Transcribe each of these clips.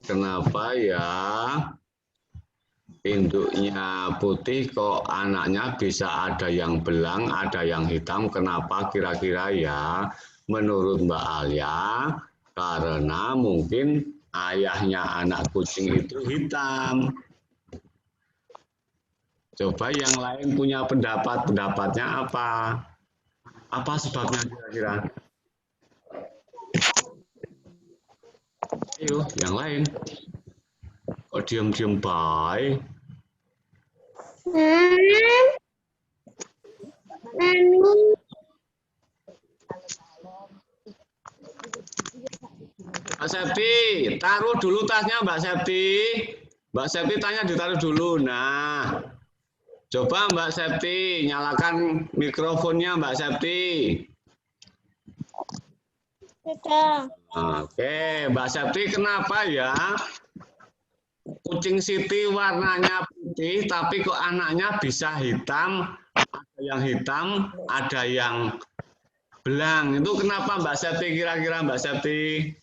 Kenapa ya induknya putih kok anaknya bisa ada yang belang, ada yang hitam? Kenapa kira-kira ya? Menurut Mbak Alia, karena mungkin ayahnya anak kucing itu hitam. Coba yang lain punya pendapatnya apa? Apa sebabnya kira-kira? Ayo, yang lain. Kok diam-diam baik? Mbak Septi, taruh dulu tasnya Mbak Septi. Mbak Septi tanya ditaruh dulu. Nah, coba Mbak Septi nyalakan mikrofonnya Mbak Septi. Oke, Mbak Septi, kenapa ya kucing Siti warnanya putih tapi kok anaknya bisa hitam? Ada yang hitam, ada yang belang. Itu kenapa Mbak Septi kira-kira Mbak Septi?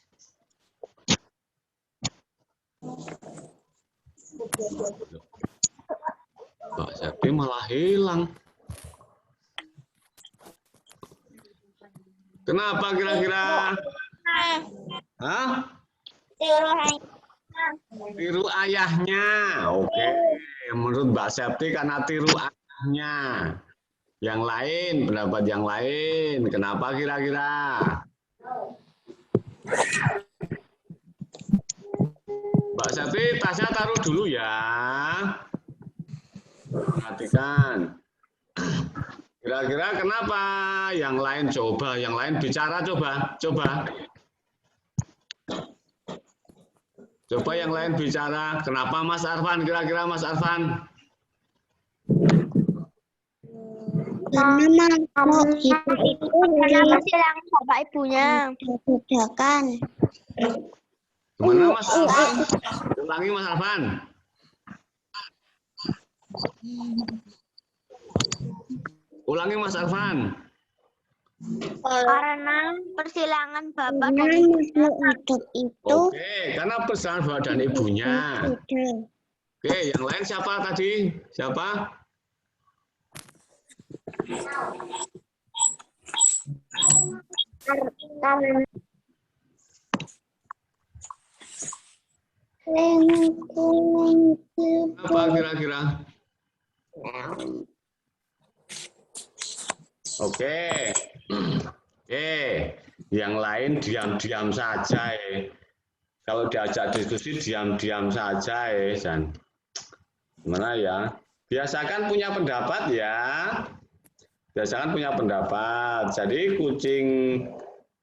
Mbak Septi malah hilang. Kenapa kira-kira? Hah? Tiru ayahnya. Oke. Menurut Mbak Septi karena tiru ayahnya. Yang lain, pendapat yang lain. Kenapa kira-kira? Mbak Septi, tasnya taruh dulu ya. Perhatikan. Kira-kira kenapa? Yang lain coba, yang lain bicara coba. Coba yang lain bicara. Kenapa Mas Arfan? Kira-kira Mas Arfan? Karena mau hidup itu kehilangan bapak ibunya. dibedakan. Gimana Mas Arfan? Ulangi Mas Arfan. Ulangi Mas Arfan. Karena persilangan bapak dan Karena ibunya. hidup itu Oke, karena pesan bapak dan ibunya. Oke, yang lain siapa tadi? Siapa? Apa kira-kira? Oke. Oke. Yang lain diam-diam saja ya. Kalau diajak diskusi diam-diam saja ya. Dan gimana ya? Biasakan punya pendapat ya. Biasakan punya pendapat. Jadi kucing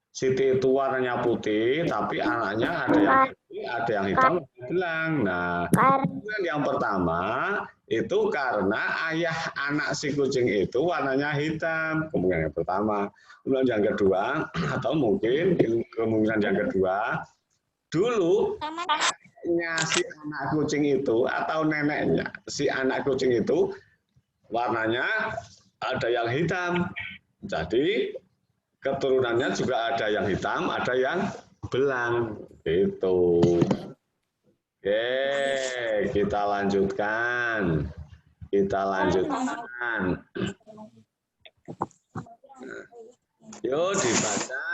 Siti itu warnanya putih, tapi anaknya ada yang putih, ada yang hitam, ada yang belang. Nah, yang pertama itu karena ayah anak si kucing itu warnanya hitam. Kemungkinan yang pertama. Kemudian yang kedua, atau mungkin kemungkinan yang kedua, dulu neneknya si anak kucing itu atau neneknya si anak kucing itu warnanya ada yang hitam. Jadi keturunannya juga ada yang hitam, ada yang belang. Gitu. Oke, kita lanjutkan. Yuk dibaca.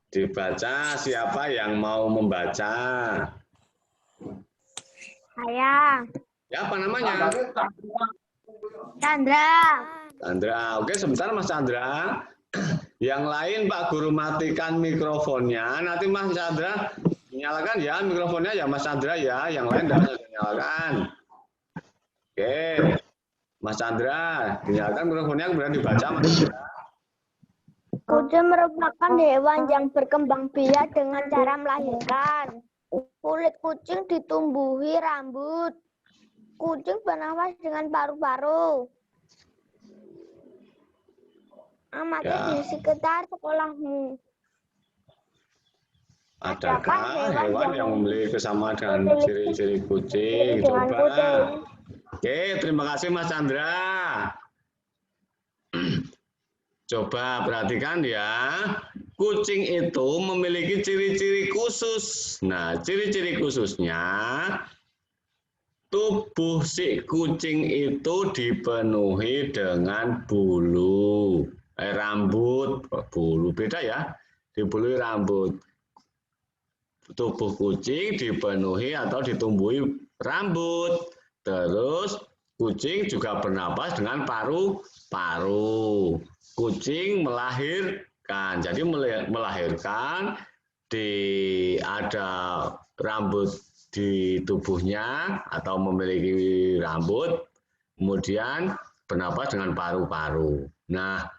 Dibaca, siapa yang mau membaca? Saya. Siapa namanya? Chandra. Oke, sebentar Mas Chandra. Yang lain Pak Guru matikan mikrofonnya. Nanti Mas Chandra nyalakan ya mikrofonnya ya Mas Chandra ya. Yang lain tidak usah dinyalakan. Oke, Mas Chandra dinyalakan mikrofonnya kemudian dibaca Mas Chandra. Kucing merupakan hewan yang berkembang biak dengan cara melahirkan. Kulit kucing ditumbuhi rambut. Kucing bernafas dengan paru-paru. Amati di sekitar sekolahmu. Adakah hewan yang memiliki kesamaan dengan ciri-ciri kucing? Coba. Oke, terima kasih Mas Chandra. Coba perhatikan ya. kucing itu memiliki ciri-ciri khusus. Nah, ciri-ciri khususnya tubuh si kucing itu dipenuhi dengan bulu, rambut, bulu beda ya, dibului rambut. Tubuh kucing dipenuhi atau ditumbuhi rambut. Terus kucing juga bernapas dengan paru-paru. Kucing melahirkan. Jadi melahirkan ada rambut di tubuhnya atau memiliki rambut, kemudian bernapas dengan paru-paru. Nah,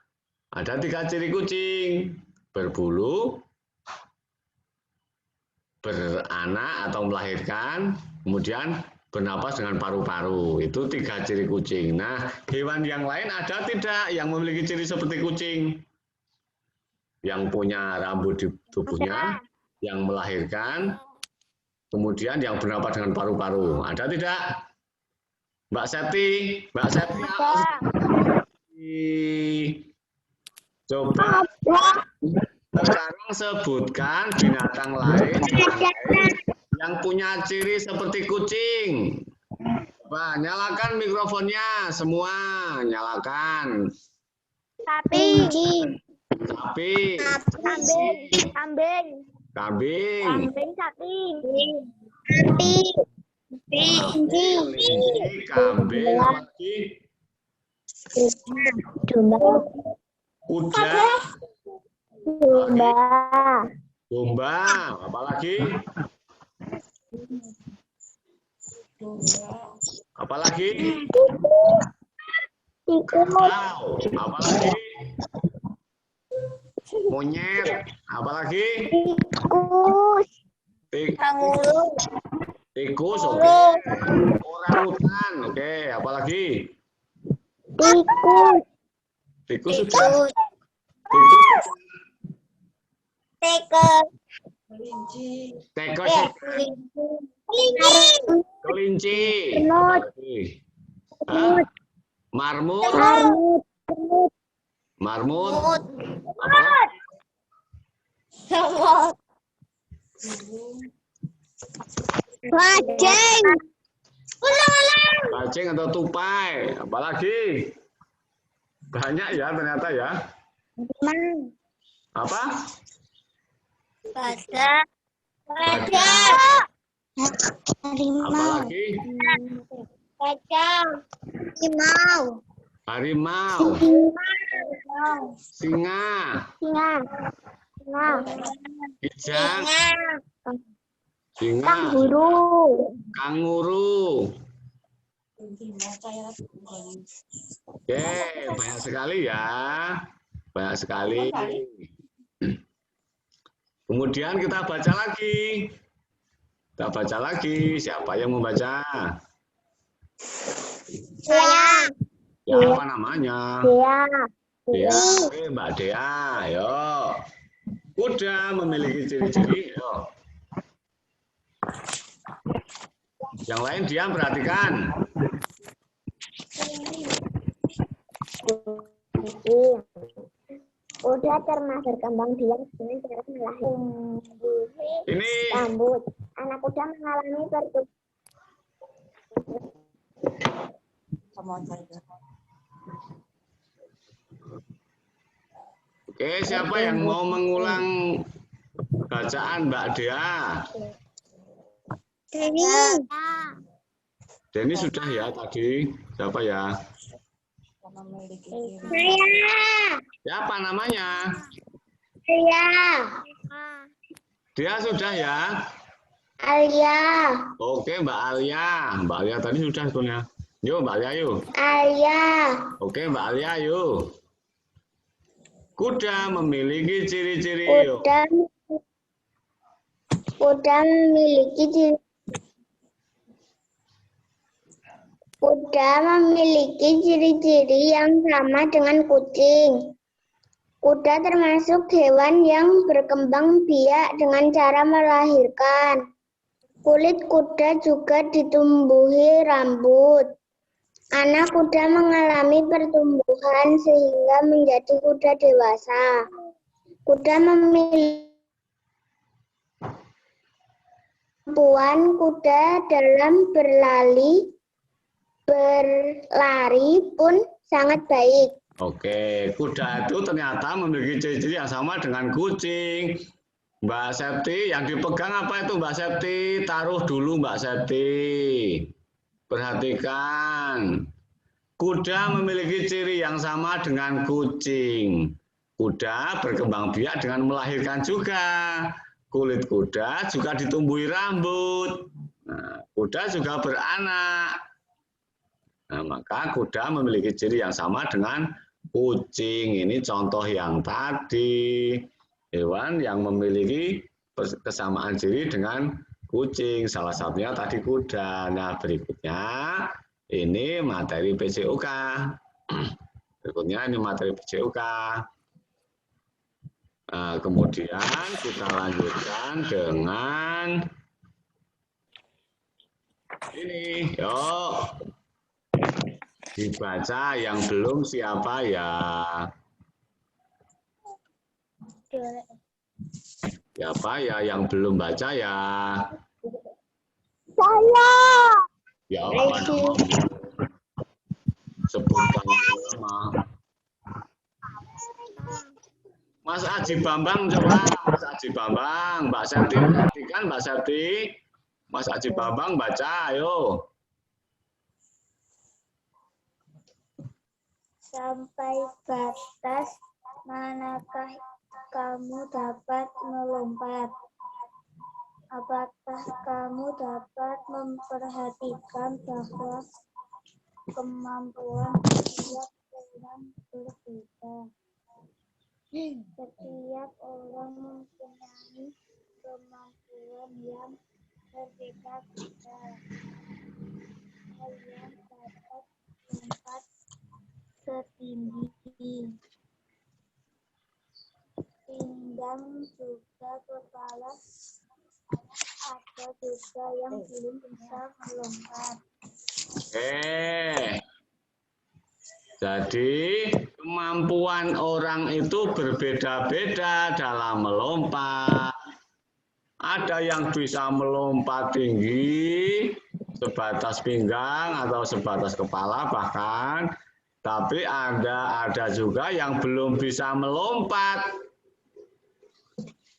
ada 3 ciri kucing: berbulu, beranak atau melahirkan, kemudian bernapas dengan paru-paru. Itu 3 ciri kucing. Nah, hewan yang lain ada tidak yang memiliki ciri seperti kucing? Yang punya rambut di tubuhnya, yang melahirkan, kemudian yang bernapas dengan paru-paru. Ada tidak? Mbak Seti, Mbak Seti. Coba sekarang sebutkan binatang lain yang punya ciri seperti kucing. Coba nyalakan mikrofonnya semua, nyalakan. Sapi. Sapi. Kambing. Kambing. Kambing, sapi. Kelinci, kambing, apa lagi? Kuda. Domba, apa lagi? Apa lagi? Kerbau, apa lagi? Monyet, apa lagi? Tikus, oke. Orangutan, oke. Apa lagi? Tikus sudah. Tikus. Kelinci. Marmut. Marmut. Bajing atau tupai. Apalagi? Banyak ya ternyata ya. Apa? Apalagi? Harimau. Singa. Kijang. Singa. Kanguru. Oke, banyak sekali ya. Banyak sekali. Kemudian kita baca lagi. Kita baca lagi. Siapa yang membaca? Saya. Ya, apa namanya? Dea. Oke, Mbak Dea. Ayo. Kuda memiliki ciri-ciri. Ayo. Yang lain diam, perhatikan. Kuda termasuk berkembang biak dengan cara melahirkan Ini rambut. Anak kuda mengalami pertumbuhan. Oke, siapa yang mau mengulang bacaan Mbak Dea? Denny sudah ya tadi. Siapa ya? Saya. Siapa namanya? Saya. Dia sudah ya? Alia. Oke, Mbak Alia. Mbak Alia tadi sudah sebenarnya. Yuk, Mbak Alia yuk. Alia. Oke, Mbak Alia yuk. Kuda memiliki ciri-ciri. Kuda memiliki ciri. Kuda memiliki ciri-ciri yang sama dengan kucing. Kuda termasuk hewan yang berkembang biak dengan cara melahirkan. Kulit kuda juga ditumbuhi rambut. Anak kuda mengalami pertumbuhan sehingga menjadi kuda dewasa. Kuda memiliki kemampuan kuda dalam berlari pun sangat baik. Oke, kuda itu ternyata memiliki ciri-ciri yang sama dengan kucing. Mbak Septi, yang dipegang apa itu Mbak Septi? Taruh dulu Mbak Septi. Perhatikan. Kuda memiliki ciri yang sama dengan kucing. Kuda berkembang biak dengan melahirkan juga. Kulit kuda juga ditumbuhi rambut. Nah, kuda juga beranak. Nah, maka kuda memiliki ciri yang sama dengan kucing. Ini contoh yang tadi. Hewan yang memiliki kesamaan ciri dengan kucing. Salah satunya tadi kuda. Nah, berikutnya ini materi PCUK. Berikutnya ini materi PCUK. Nah, kemudian kita lanjutkan dengan ini. Yuk. Dibaca yang belum siapa ya? Siapa ya yang belum baca ya? Saya. Ya, apa nama? Sebutkan nama. Mas Aji Bambang coba, Mas Aji Bambang, Mbak Septi perhatikan Mbak Septi, Mas Aji Bambang baca, ayo. Sampai batas manakah kamu dapat melompat? Apakah kamu dapat memperhatikan bahwa kemampuan setiap orang berbeda? Setiap orang mempunyai kemampuan yang berbeda-beda. Kalian dapat melompat setinggi pinggang juga kepala. Ada juga yang belum bisa melompat. Jadi kemampuan orang itu berbeda-beda dalam melompat. Ada yang bisa melompat tinggi sebatas pinggang atau sebatas kepala bahkan, tapi ada juga yang belum bisa melompat.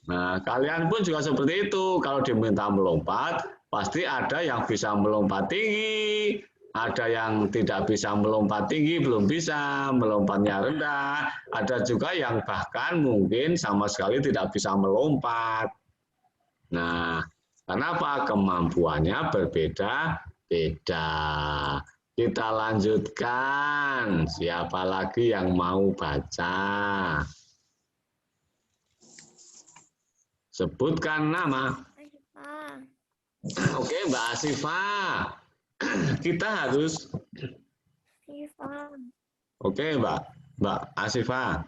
Nah, kalian pun juga seperti itu. Kalau diminta melompat, pasti ada yang bisa melompat tinggi, ada yang tidak bisa melompat tinggi, belum bisa, melompatnya rendah. Ada juga yang bahkan mungkin sama sekali tidak bisa melompat. Nah, kenapa? Kemampuannya berbeda-beda. Kita lanjutkan. Siapa lagi yang mau baca? Sebutkan nama. Oke, Mbak Asifah. Kita harus. Oke, Mbak Asifah.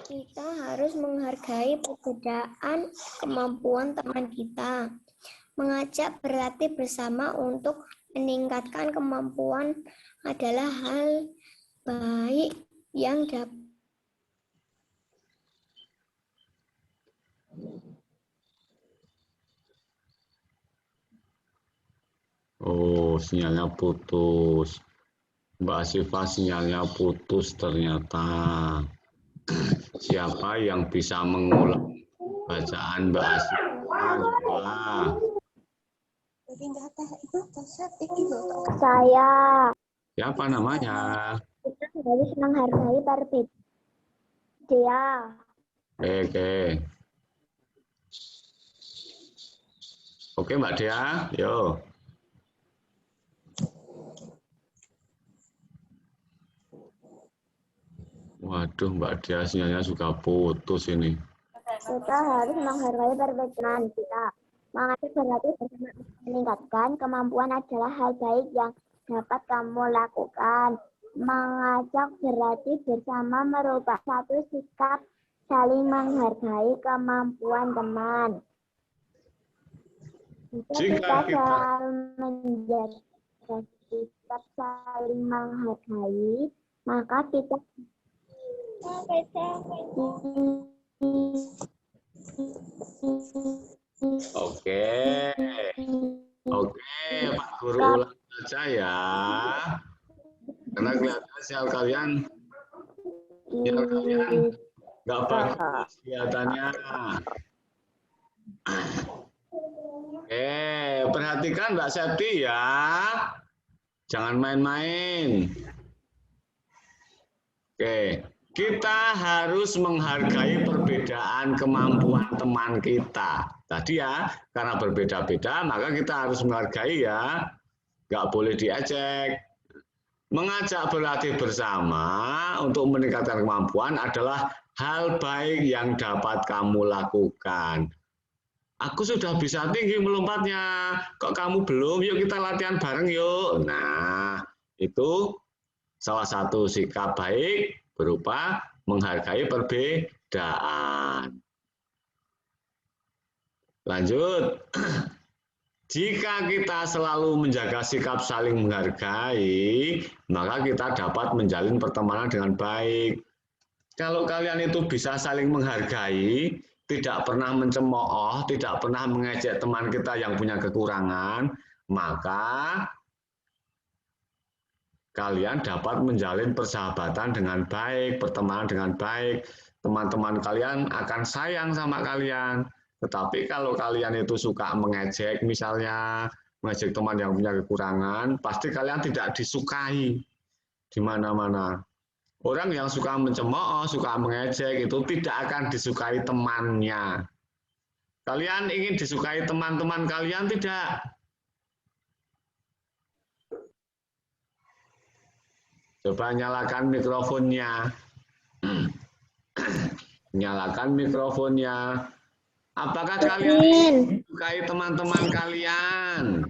Kita harus menghargai perbedaan kemampuan teman kita. Mengajak berlatih bersama untuk meningkatkan kemampuan adalah hal baik yang dapat. Oh, sinyalnya putus. Mbak Asifah sinyalnya putus ternyata. Siapa yang bisa mengulang bacaan Mbak Asifah? Coba. Saya. Siapa namanya? Kita harus menghargai perbedaan. Dia. Oke. Oke, Mbak Dea, yuk. Waduh, Mbak Dea sinyalnya juga putus ini. Kita harus menghargai perbedaan kita. Mengajak berlatih bersama meningkatkan kemampuan adalah hal baik yang dapat kamu lakukan. Mengajak berlatih bersama merupakan satu sikap saling menghargai kemampuan teman. Jika kita selalu menjaga bersikap saling menghargai, maka kita Oke, Pak Guru ulang saja ya. Karena kelihatannya sial kalian nggak bagus kelihatannya. Oke, perhatikan Mbak Septi ya. Jangan main-main. Oke, kita harus menghargai perbedaan kemampuan teman kita. Tadi ya, karena berbeda-beda, maka kita harus menghargai ya. Nggak boleh diejek. Mengajak berlatih bersama untuk meningkatkan kemampuan adalah hal baik yang dapat kamu lakukan. Aku sudah bisa tinggi melompatnya, kok kamu belum? Yuk kita latihan bareng yuk. Nah, itu salah satu sikap baik berupa menghargai perbedaan. Lanjut. Jika kita selalu menjaga sikap saling menghargai, maka kita dapat menjalin pertemanan dengan baik. Kalau kalian itu bisa saling menghargai, tidak pernah mencemooh, tidak pernah mengejek teman kita yang punya kekurangan, maka kalian dapat menjalin persahabatan dengan baik, pertemanan dengan baik. Teman-teman kalian akan sayang sama kalian. Tetapi kalau kalian itu suka mengejek, misalnya mengejek teman yang punya kekurangan, pasti kalian tidak disukai di mana-mana. Orang yang suka mencemooh, suka mengejek itu tidak akan disukai temannya. Kalian ingin disukai teman-teman kalian tidak? Coba nyalakan mikrofonnya. Nyalakan mikrofonnya. Apakah kalian disukai teman-teman kalian?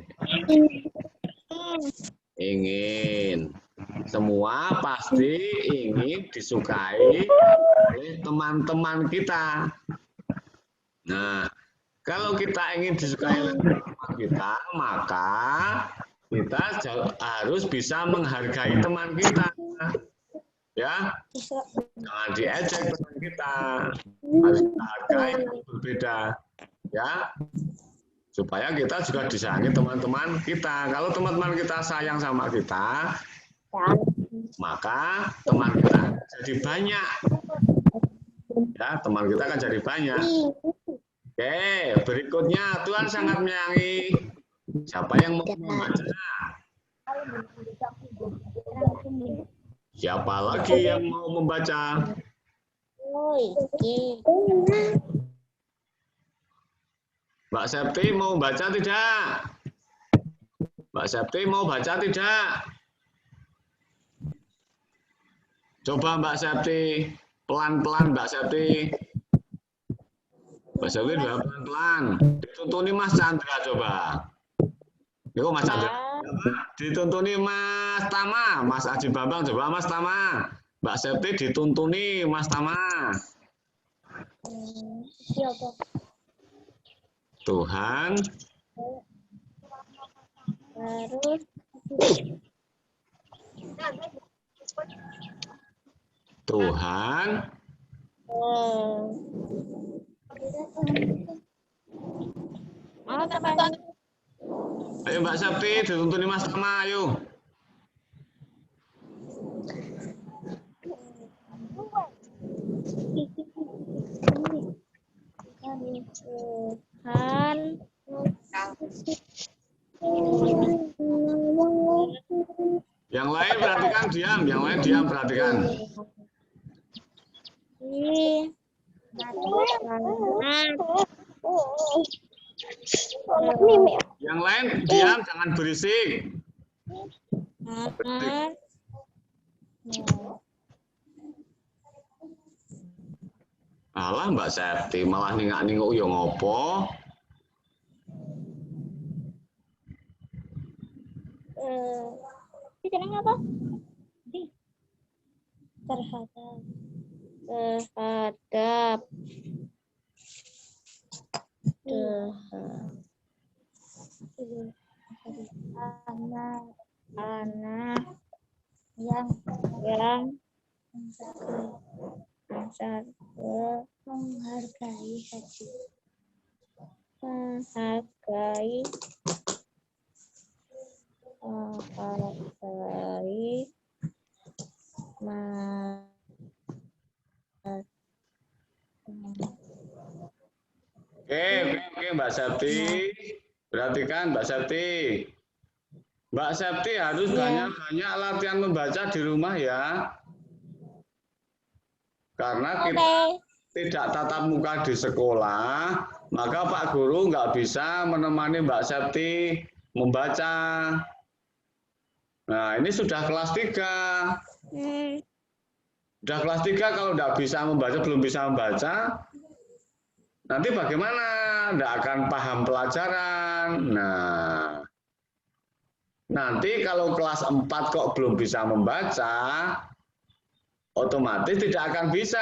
Ingin. Semua pasti ingin disukai oleh teman-teman kita. Nah, kalau kita ingin disukai oleh teman kita, maka kita harus bisa menghargai teman kita. Ya, jangan diejek teman kita, harus kita hargai berbeda, ya, supaya kita juga disayangi teman-teman kita. Kalau teman-teman kita sayang sama kita, maka teman kita jadi banyak, ya, teman kita akan jadi banyak. Oke, berikutnya Tuhan sangat menyayangi. Siapa yang mau membaca? Siapa lagi yang mau membaca? Mbak Septi mau baca tidak? Mbak Septi mau baca tidak? Coba Mbak Septi, pelan-pelan Mbak Septi. Mbak Septi udah pelan-pelan. Dituntuni Mas Chandra coba. Yuk Mas Chandra. Dituntuni Mas Tama, Mas Aji Bambang coba Mas Tama. Mbak Septi dituntuni Mas Tama. Tuhan Ayo Mbak Septi dituntuni Mas Tama, ayo. Yang lain perhatikan diam, yang lain diam perhatikan. Yang lain diam, jangan berisik. Alah Mbak Septi malah ningak-ninguk yo ngopo? Bicaranya apa? Terhadap anak anak yang menghargai Oke, Mbak Septi. Perhatikan Mbak Septi. Mbak Septi harus banyak-banyak latihan membaca di rumah ya. Karena kita tidak tatap muka di sekolah, maka Pak Guru nggak bisa menemani Mbak Septi membaca. Nah, ini sudah kelas 3. Sudah kelas 3 kalau nggak bisa membaca, belum bisa membaca, nanti bagaimana? Nggak akan paham pelajaran. Nah, nanti kalau kelas 4 kok belum bisa membaca, otomatis tidak akan bisa.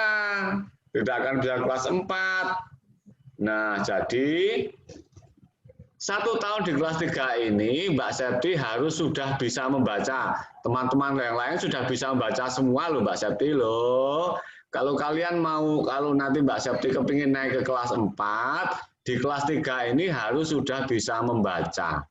Tidak akan bisa kelas 4. Nah, jadi 1 tahun di kelas 3 ini Mbak Septi harus sudah bisa membaca. Teman-teman yang lain sudah bisa membaca semua loh Mbak Septi loh. Kalau kalian mau, kalau nanti Mbak Septi kepingin naik ke kelas 4, di kelas 3 ini harus sudah bisa membaca.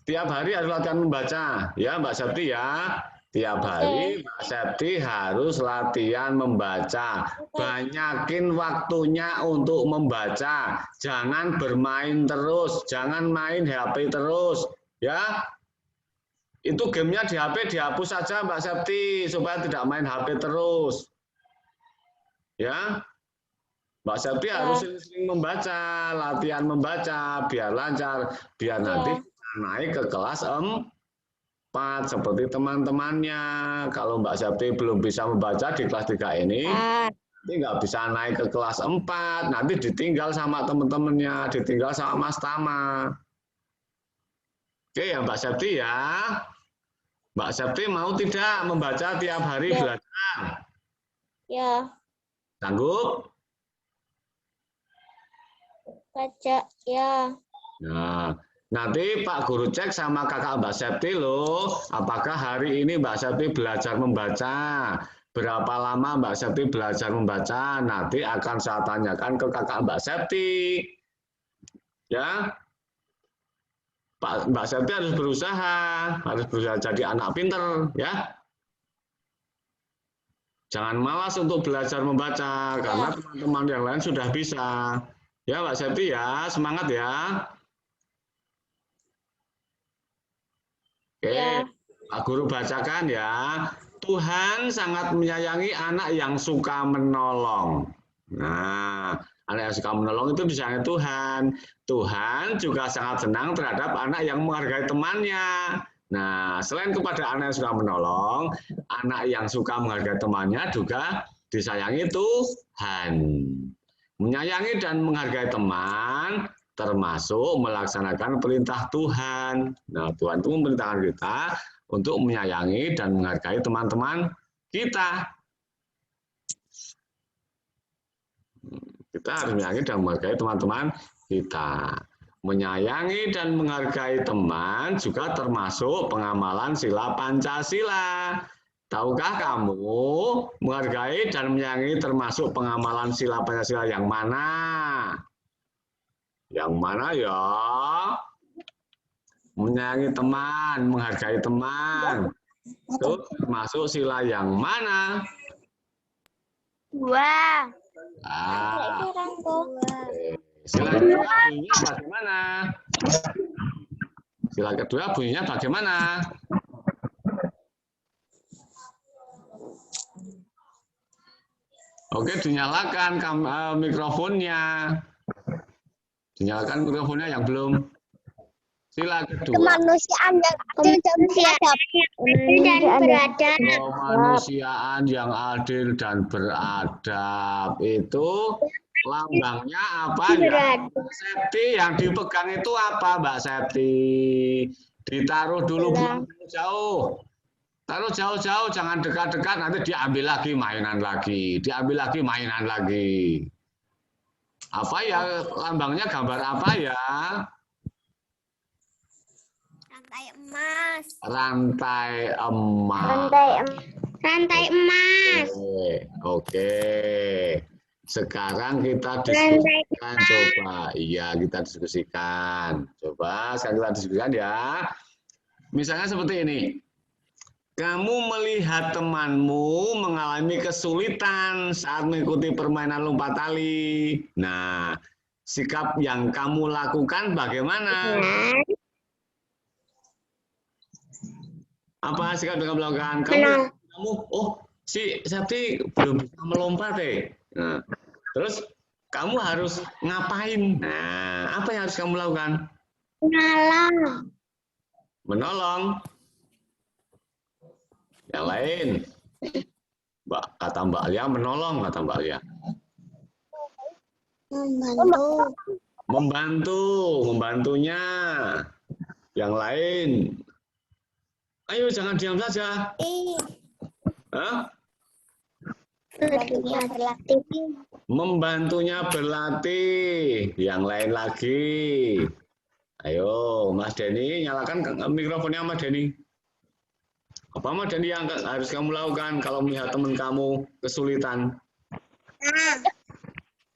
Tiap hari harus latihan membaca, ya Mbak Septi ya. Tiap hari Mbak Septi harus latihan membaca. Banyakin waktunya untuk membaca. Jangan bermain terus, jangan main HP terus, ya. Itu gamenya di HP dihapus saja Mbak Septi supaya tidak main HP terus. Ya. Mbak Septi harus sering-sering membaca, latihan membaca biar lancar, biar nanti naik ke kelas 4 seperti teman-temannya. Kalau Mbak Septi belum bisa membaca di kelas 3 ini, nanti nggak bisa naik ke kelas 4, nanti ditinggal sama teman-temannya, ditinggal sama Mas Tama. Oke ya Mbak Septi ya. Mbak Septi mau tidak membaca tiap hari belajar? Ya. Sanggup? Baca ya. Nah, nanti Pak Guru cek sama kakak Mbak Septi loh, apakah hari ini Mbak Septi belajar membaca? Berapa lama Mbak Septi belajar membaca? Nanti akan saya tanyakan ke kakak Mbak Septi. Ya. Mbak Septi harus berusaha jadi anak pinter, ya. Jangan malas untuk belajar membaca, karena teman-teman yang lain sudah bisa. Ya Mbak Septi ya, semangat ya. Oke, Pak Guru bacakan ya. Tuhan sangat menyayangi anak yang suka menolong. Nah, anak yang suka menolong itu disayangi Tuhan. Tuhan juga sangat senang terhadap anak yang menghargai temannya. Nah, selain kepada anak yang suka menolong, anak yang suka menghargai temannya juga disayangi Tuhan. Menyayangi dan menghargai teman termasuk melaksanakan perintah Tuhan. Nah, Tuhan itu memerintahkan kita untuk menyayangi dan menghargai teman-teman kita. Kita harus menyayangi dan menghargai teman-teman kita. Menyayangi dan menghargai teman juga termasuk pengamalan sila Pancasila. Tahukah kamu menghargai dan menyayangi termasuk pengamalan sila Pancasila yang mana? Yang mana ya? Menyayangi teman, menghargai teman. Itu termasuk sila yang mana? 2. Sila kedua bunyinya bagaimana? Sila kedua bunyinya bagaimana? Oke, dinyalakan mikrofonnya. Dinyalakan mikrofonnya yang belum. Sila kedua. Kemanusiaan yang adil dan beradab. Kemanusiaan yang adil dan beradab itu lambangnya apa ya? Mbak Septi, yang dipegang itu apa Mbak Septi? Ditaruh dulu buang jauh. Taruh jauh-jauh, jangan dekat-dekat, nanti diambil lagi mainan lagi. Diambil lagi mainan lagi. Apa ya lambangnya, gambar apa ya? Rantai emas. Rantai emas. Rantai emas. Oke. Sekarang kita diskusikan coba. Iya, kita diskusikan. Coba sekarang kita diskusikan ya. Misalnya seperti ini. Kamu melihat temanmu mengalami kesulitan saat mengikuti permainan lompat tali. Nah, sikap yang kamu lakukan bagaimana? Apa sikap yang kamu lakukan? Kamu si Septi belum bisa melompat Nah, terus kamu harus ngapain? Nah, apa yang harus kamu lakukan? Menolong. Menolong. Yang lain. Kata Mbak Alia menolong, kata Mbak Alia. Membantu. Membantunya. Yang lain. Ayo jangan diam saja. Hah? Membantunya berlatih. Yang lain lagi. Ayo, Mas Denny, nyalakan mikrofonnya Mas Denny. Apa Mas Denny yang harus kamu lakukan kalau melihat teman kamu kesulitan?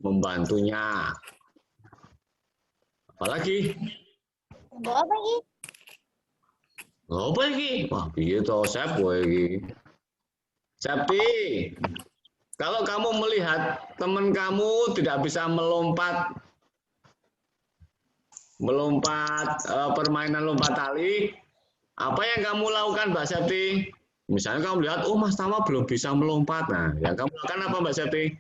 Membantunya. Apalagi? Apa lagi? Apa lagi? Wah, piye to, Sep kowe iki. Septi, kalau kamu melihat teman kamu tidak bisa melompat permainan lompat tali, apa yang kamu lakukan, Mbak Septi? Misalnya kamu lihat, oh Mas Tama belum bisa melompat. Nah, yang kamu lakukan apa, Mbak Septi?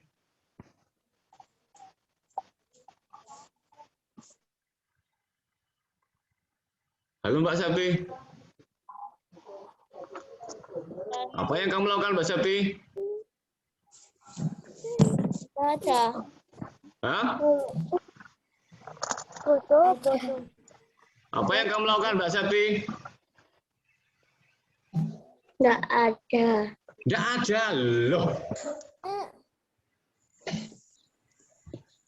Halo, Mbak Septi. Apa yang kamu lakukan, Mbak Septi? Ada. Hah? Apa yang kamu lakukan, Mbak Septi? Nggak ada. Nggak ada, loh.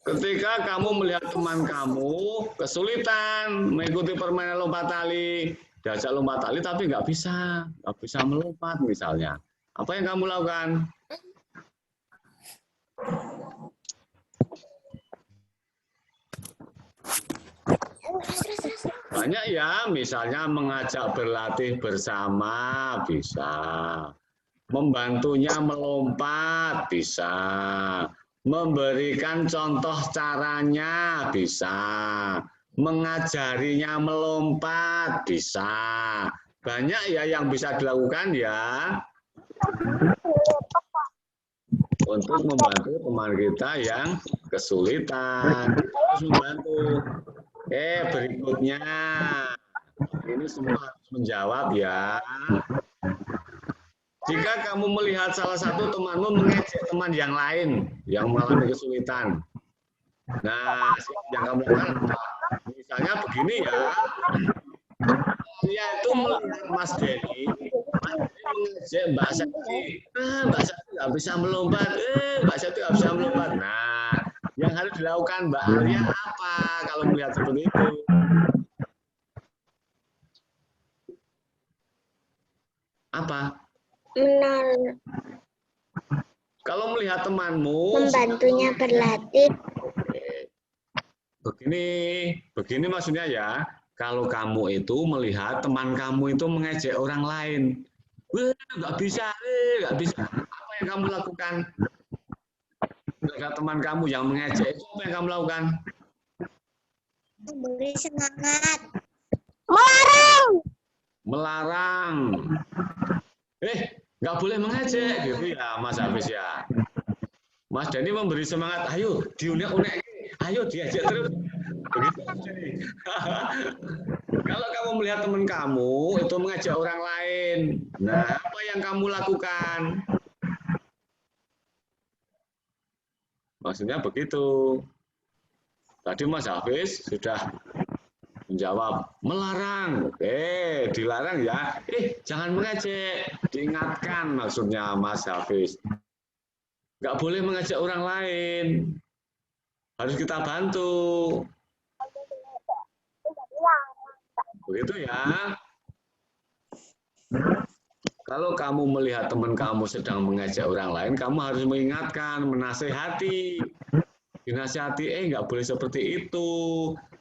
Ketika kamu melihat teman kamu kesulitan mengikuti permainan lompat tali, diajak lompat tali tapi nggak bisa melompat misalnya. Apa yang kamu lakukan? Banyak ya, misalnya mengajak berlatih bersama bisa, membantunya melompat bisa, memberikan contoh caranya bisa, mengajarinya melompat bisa. Banyak ya yang bisa dilakukan ya untuk membantu teman kita yang kesulitan. Terus membantu. Berikutnya ini semua harus menjawab ya. Jika kamu melihat salah satu temanmu mengejek teman yang lain yang mengalami kesulitan, nah yang kamu lakukan misalnya begini ya, dia itu melihat Mas Denny mengejek Mbak Septi, Mbak Septi nggak bisa melompat, Mbak Septi nggak bisa melompat. Nah, yang harus dilakukan Mbak Alia apa kalau melihat seperti itu? Apa? Menolong. Kalau melihat temanmu Membantunya berlatih. Begini maksudnya ya. Kalau kamu itu melihat teman kamu itu mengejek orang lain, nggak bisa. Apa yang kamu lakukan? Melihat teman kamu yang mengejek, apa yang kamu lakukan? Memberi semangat. Melarang. Nggak boleh mengejek gitu ya Mas Hafiz ya. Mas Denny memberi semangat, ayo diunek-unek, ayo diajak terus. Begitu. Kalau kamu melihat teman kamu itu mengajak orang lain, nah apa yang kamu lakukan? Maksudnya begitu. Tadi Mas Hafiz sudah menjawab melarang. Dilarang ya. Jangan mengejek. Diingatkan maksudnya Mas Hafiz. Nggak boleh mengajak orang lain. Harus kita bantu. Begitu ya. Kalau kamu melihat teman kamu sedang mengajak orang lain, kamu harus mengingatkan, menasehati. Dinasihati, nggak boleh seperti itu.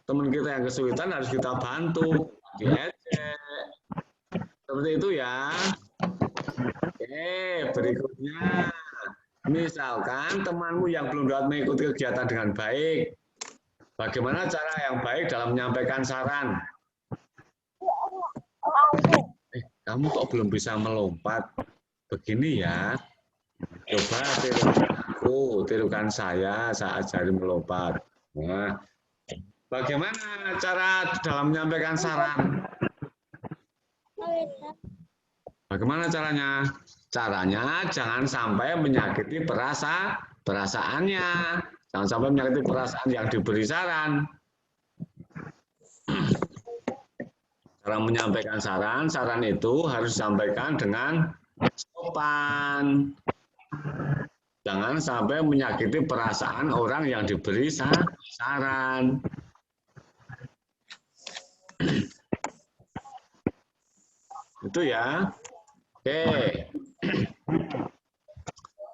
Teman kita yang kesulitan harus kita bantu. Diejek. Seperti itu ya. Oke, berikutnya. Misalkan temanmu yang belum dapat mengikuti kegiatan dengan baik. Bagaimana cara yang baik dalam menyampaikan saran? Kamu kok belum bisa melompat? Begini ya. Coba tirukan saya saat ajari melompat. Nah, bagaimana cara dalam menyampaikan saran? Bagaimana caranya? Caranya jangan sampai menyakiti perasaannya. Jangan sampai menyakiti perasaan yang diberi saran. Cara menyampaikan saran, saran itu harus disampaikan dengan sopan. Jangan sampai menyakiti perasaan orang yang diberi saran. Itu ya. Oke.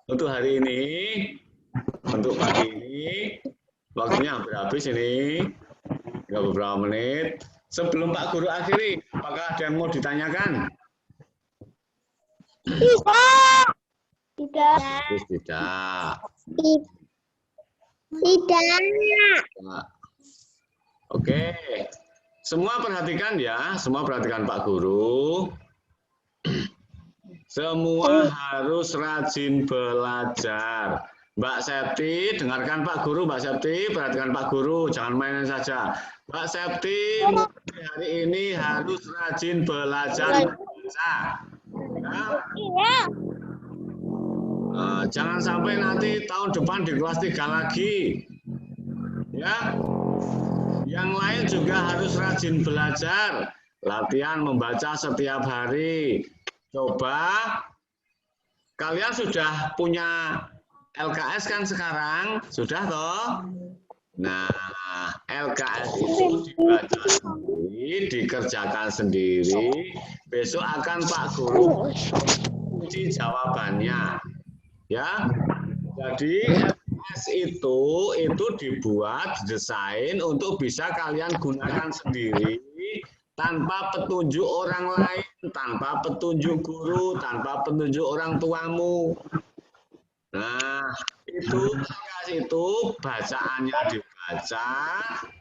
Untuk hari ini, untuk pagi ini, waktunya hampir habis ini. Tinggal beberapa menit. Sebelum Pak Guru akhiri, apakah ada yang mau ditanyakan? Tidak. Tidak. Tidak. Oke. Semua perhatikan ya, semua perhatikan Pak Guru. Semua harus rajin belajar. Mbak Septi, dengarkan Pak Guru, Mbak Septi, perhatikan Pak Guru, jangan mainin saja. Mbak Septi, hari ini harus rajin belajar membaca. Ya. Jangan sampai nanti tahun depan di kelas 3 lagi. Ya. Yang lain juga harus rajin belajar. Latihan membaca setiap hari. Coba, kalian sudah punya LKS kan sekarang? Sudah toh? Nah, LKS itu dibaca sendiri, dikerjakan sendiri. Besok akan Pak Guru kunci jawabannya. Ya. Jadi LKS itu dibuat, didesain untuk bisa kalian gunakan sendiri tanpa petunjuk orang lain, tanpa petunjuk guru, tanpa petunjuk orang tuamu. Nah, itu bacaannya dibaca,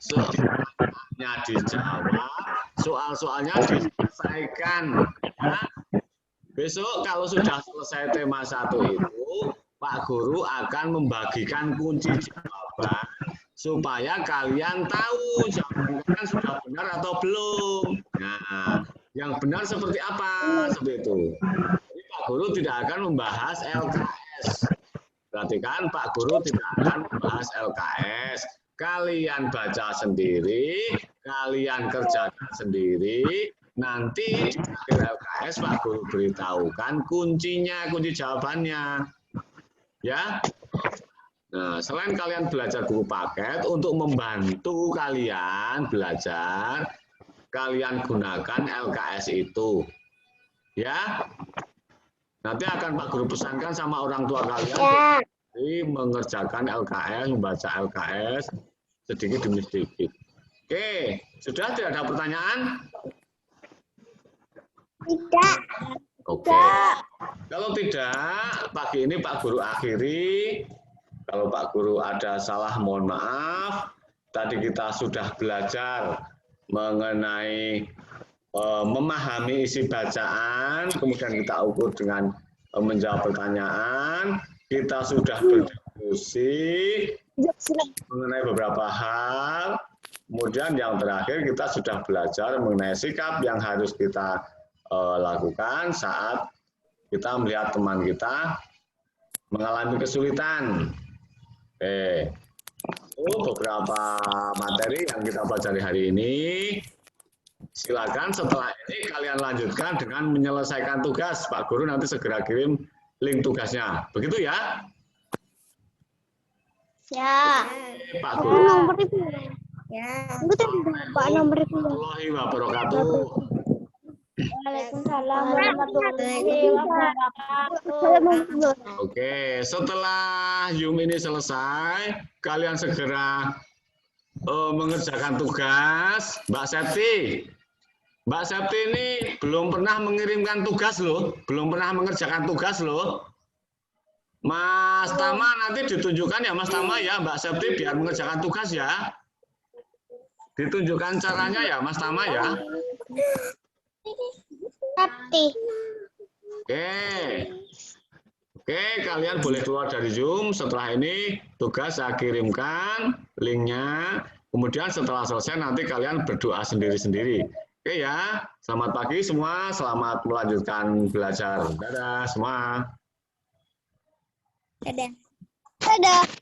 soalnya dijawab, soal-soalnya diselesaikan. Ya. Besok kalau sudah selesai tema 1 itu, Pak Guru akan membagikan kunci jawaban supaya kalian tahu jawaban kalian sudah benar atau belum. Nah, yang benar seperti apa? Seperti itu. Jadi Pak Guru tidak akan membahas LKS. Perhatikan, Pak Guru tidak akan membahas LKS. Kalian baca sendiri, kalian kerjakan sendiri. Nanti di akhir LKS Pak Guru beritahukan kuncinya, kunci jawabannya. Ya. Nah, selain kalian belajar buku paket, untuk membantu kalian belajar, kalian gunakan LKS itu. Ya. Nanti akan Pak Guru pesankan sama orang tua kalian mengerjakan LKS, membaca LKS sedikit demi sedikit. Oke, sudah tidak ada pertanyaan? Tidak. Oke. Kalau tidak, pagi ini Pak Guru akhiri. Kalau Pak Guru ada salah, mohon maaf. Tadi kita sudah belajar mengenai memahami isi bacaan, kemudian kita ukur dengan menjawab pertanyaan. Kita sudah berdiskusi mengenai beberapa hal. Kemudian yang terakhir kita sudah belajar mengenai sikap yang harus kita lakukan saat kita melihat teman kita mengalami kesulitan. Itu beberapa materi yang kita pelajari hari ini. Silakan setelah ini kalian lanjutkan dengan menyelesaikan tugas. Pak Guru nanti segera kirim link tugasnya. Begitu ya? Ya. Pak Guru. Nomor itu. Ya. Itu Pak nomor itu. Warahmatullahi wabarakatuh. Waalaikumsalam warahmatullahi wabarakatuh. Oke, setelah Yum ini selesai, kalian segera mengerjakan tugas. Mbak Septi ini belum pernah mengirimkan tugas loh, belum pernah mengerjakan tugas loh. Mas Tama nanti ditunjukkan ya Mas Tama ya, Mbak Septi biar mengerjakan tugas ya. Ditunjukkan caranya ya Mas Tama ya. Septi. Oke, kalian boleh keluar dari Zoom. Setelah ini tugas saya kirimkan linknya. Kemudian setelah selesai nanti kalian berdoa sendiri-sendiri. Oke ya, selamat pagi semua. Selamat melanjutkan belajar. Dadah semua. Dadah. Dadah.